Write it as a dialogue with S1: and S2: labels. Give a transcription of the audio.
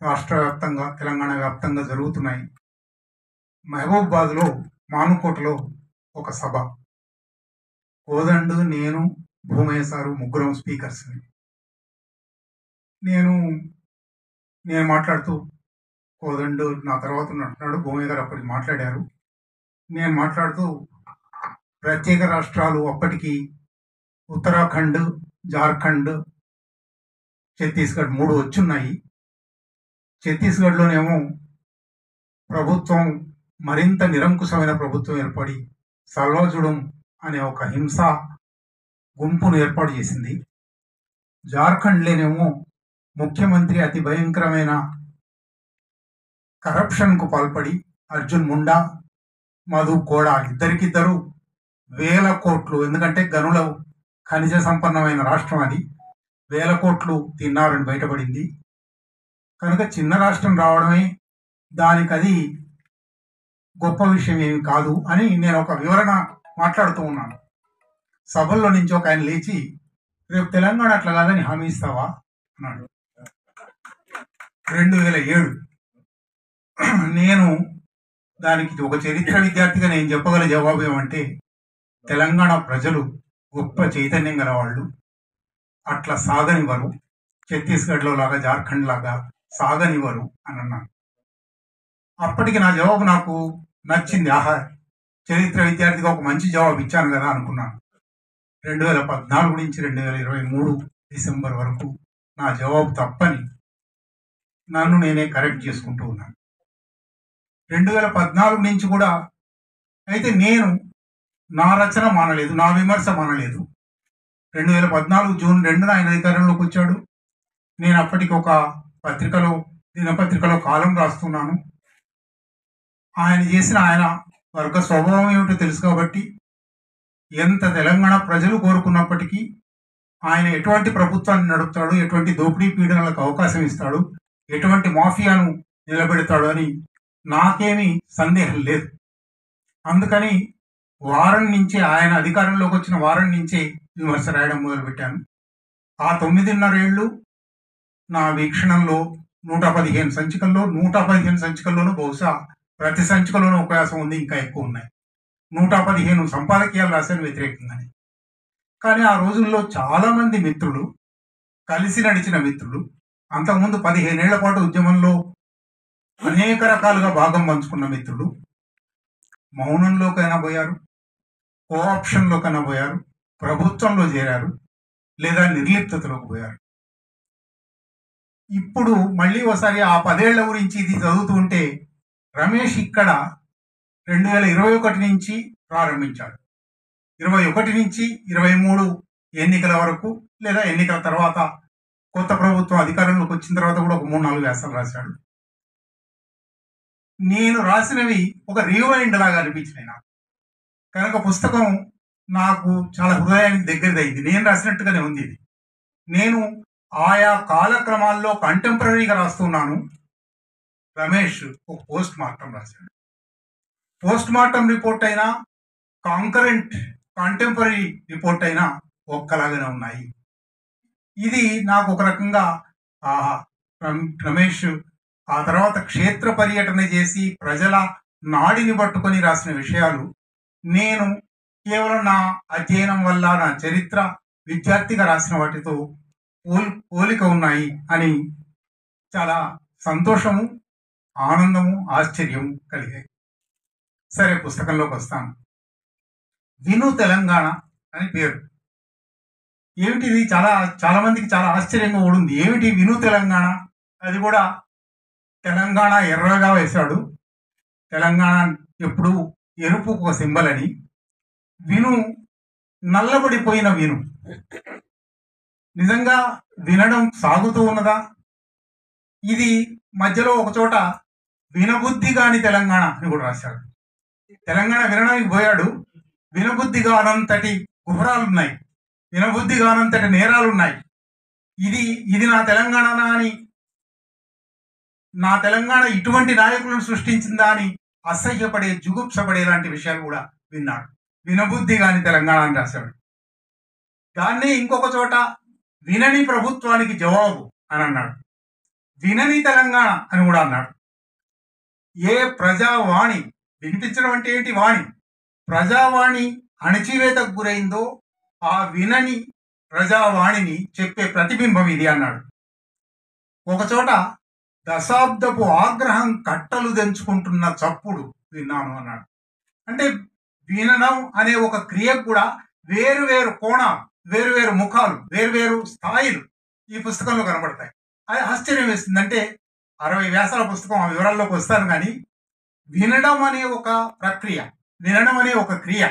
S1: రాష్ట్ర వ్యాప్తంగా తెలంగాణ వ్యాప్తంగా జరుగుతున్నాయి. మహబూబాబాద్లో మానుకోటలో ఒక సభ. కోదండు, నేను, భూమయ్య సారు ముగ్గురం స్పీకర్స్ని. నేను నేను మాట్లాడుతూ, కోదండు నా తర్వాత ఉన్నట్టున్నాడు, భూమయ్య గారు అప్పటికి మాట్లాడారు. నేను మాట్లాడుతూ ప్రత్యేక రాష్ట్రాలు అప్పటికి ఉత్తరాఖండ్, జార్ఖండ్, ఛత్తీస్గఢ్ 3 వచ్చున్నాయి. ఛత్తీస్గఢ్లోనేమో ప్రభుత్వం మరింత నిరంకుశమైన ప్రభుత్వం ఏర్పడి సల్వాజుడం అనే ఒక హింసా గుంపును ఏర్పాటు చేసింది. జార్ఖండ్లోనేమో ముఖ్యమంత్రి అతి భయంకరమైన కరప్షన్కు పాల్పడి అర్జున్ ముండా, మధు కోడా ఇద్దరికిద్దరు వేల కోట్లు, ఎందుకంటే గనుల ఖనిజ సంపన్నమైన రాష్ట్రం అది, వేల కోట్లు తిన్నారని బయటపడింది. కనుక చిన్న రాష్ట్రం రావడమే దానికి అది గొప్ప విషయం ఏమి కాదు అని నేను ఒక వివరణ మాట్లాడుతూ ఉన్నాను. సభల్లో నుంచి ఒక ఆయన లేచి, రేపు తెలంగాణ అట్లా కాదని హామీ ఇస్తావా అన్నాడు. 2007. నేను దానికి ఒక చరిత్ర విద్యార్థిగా నేను చెప్పగల జవాబు ఏమంటే, తెలంగాణ ప్రజలు గొప్ప చైతన్యం గల వాళ్ళు, అట్లా సాగనివ్వరు, ఛత్తీస్గఢ్లో లాగా జార్ఖండ్ లాగా సాగనివ్వరు అని అన్నాను. అప్పటికి నా జవాబు నాకు నచ్చింది. ఆహా, చరిత్ర విద్యార్థిగా ఒక మంచి జవాబు ఇచ్చాను కదా అనుకున్నాను. 2014 నుంచి 2023 డిసెంబర్ వరకు నా జవాబు తప్పని నన్ను నేనే కరెక్ట్ చేసుకుంటూ ఉన్నాను. 2014 నుంచి కూడా అయితే నేను నా రచన మానలేదు, నా విమర్శ మానలేదు. 2014 జూన్ 2న ఆయన అధికారంలోకి వచ్చాడు. నేను అప్పటికి ఒక దినపత్రికలో కాలం రాస్తున్నాను. ఆయన చేసిన ఆయన వర్గ స్వభావం ఏమిటో తెలుసు కాబట్టి, ఎంత తెలంగాణ ప్రజలు కోరుకున్నప్పటికీ ఆయన ఎటువంటి ప్రభుత్వాన్ని నడుపుతాడు, ఎటువంటి దోపిడీ పీడనలకు అవకాశం ఇస్తాడు, ఎటువంటి మాఫియాను నిలబెడతాడు అని నాకేమీ సందేహం లేదు. అందుకని వారం నుంచే, ఆయన అధికారంలోకి వచ్చిన వారం నుంచే విమర్శ రాయడం మొదలుపెట్టాను. ఆ 9.5 ఏళ్ళు నా వీక్షణంలో 115 సంచికల్లో, 115 సంచికల్లోనూ బహుశా ప్రతి సంచికలోనూ ఉపన్యాసం ఉంది, ఇంకా ఎక్కువ ఉన్నాయి. 115 సంపాదకీయాలు రాశాను వ్యతిరేకంగానే. కానీ ఆ రోజుల్లో చాలామంది మిత్రులు, కలిసి నడిచిన మిత్రులు, అంతకుముందు 15 ఏళ్ల పాటు ఉద్యమంలో అనేక రకాలుగా భాగం పంచుకున్న మిత్రులు మౌనంలోకైనా పోయారు, కోఆప్షన్లోకైనా పోయారు, ప్రభుత్వంలో చేరారు, లేదా నిర్లిప్తతలోకి పోయారు. ఇప్పుడు మళ్ళీ ఒకసారి ఆ 10 ఏళ్ల గురించి ఇది చదువుతూ ఉంటే, రమేష్ ఇక్కడ 2021 నుంచి ప్రారంభించాడు. 21 నుంచి 23 ఎన్నికల వరకు, లేదా ఎన్నికల తర్వాత కొత్త ప్రభుత్వం అధికారంలోకి వచ్చిన తర్వాత కూడా ఒక 3-4 వ్యాసాలు రాశాడు. నేను రాసినవి ఒక రీవైండ్ లాగా అనిపించినాయి నాకు. కనుక పుస్తకం నాకు చాలా హృదయానికి దగ్గరదైంది. నేను రాసినట్టుగానే ఉంది ఇది. నేను ఆయా కాలక్రమాల్లో కంటెంపరీగా రాస్తున్నాను. రమేష్ ఒక పోస్ట్ మార్టం రాశాడు. పోస్ట్ మార్టం రిపోర్ట్ అయినా, కాంకరెంట్ కాంటెంపరీ రిపోర్ట్ అయినా ఒక్కలాగానే ఉన్నాయి. ఇది నాకు ఒక రకంగా రమేష్ ఆ తర్వాత క్షేత్ర పర్యటన చేసి ప్రజల నాడిని పట్టుకొని రాసిన విషయాలు నేను కేవలం నా అధ్యయనం వల్ల, నా చరిత్ర విద్యార్థిగా రాసిన వాటితో పోలిక ఉన్నాయి అని చాలా సంతోషము, ఆనందము, ఆశ్చర్యము కలిగాయి. సరే, పుస్తకంలోకి వస్తాను. విను తెలంగాణ అని పేరు. ఏమిటిది? చాలా మందికి చాలా ఆశ్చర్యంగా కూడా ఉంది. ఏమిటి విను తెలంగాణ? అది కూడా తెలంగాణ ఎర్రగా వేశాడు, తెలంగాణ ఎప్పుడు ఎరుపు ఒక సింబల్ అని. విను నల్లబడిపోయిన విను. నిజంగా వినడం సాగుతూ ఉన్నదా? ఇది మధ్యలో ఒక చోట వినబుద్ధి కాని తెలంగాణ అని కూడా రాశాడు. తెలంగాణ వినడానికి పోయాడు, వినబుద్ధి కానంతటి కుహరాలున్నాయి, వినబుద్ధి కానంతటి నేరాలున్నాయి. ఇది నా తెలంగాణ అని, నా తెలంగాణ ఇటువంటి నాయకులను సృష్టించిందా అని అసహ్యపడే, జుగుప్సపడే లాంటి విషయాలు కూడా విన్నాడు. వినబుద్ధి కాని తెలంగాణ అని రాశాడు. దాన్నే ఇంకొక చోట వినని ప్రభుత్వానికి జవాబు అని అన్నాడు. వినని తెలంగాణ అని కూడా అన్నాడు. ఏ ప్రజావాణి, వినిపించడం అంటే ఏంటి? వాణి. ప్రజావాణి అణచివేతకు గురైందో ఆ వినని ప్రజావాణిని చెప్పే ప్రతిబింబం ఇది అన్నాడు. ఒకచోట దశాబ్దపు ఆగ్రహం కట్టలు తెంచుకుంటున్న చప్పుడు విన్నాను అన్నాడు. అంటే వినడం అనే ఒక క్రియకు కూడా వేరు వేరు కోణాలు, వేరు వేరు ముఖాలు, వేరు వేరు స్థాయిలు ఈ పుస్తకంలో కనబడతాయి. అది ఆశ్చర్యం వేస్తుంది. అంటే 60 వ్యాసాల పుస్తకం, ఆ వివరాల్లోకి వస్తాను. కానీ వినడం అనే ఒక ప్రక్రియ, వినడం అనే ఒక క్రియ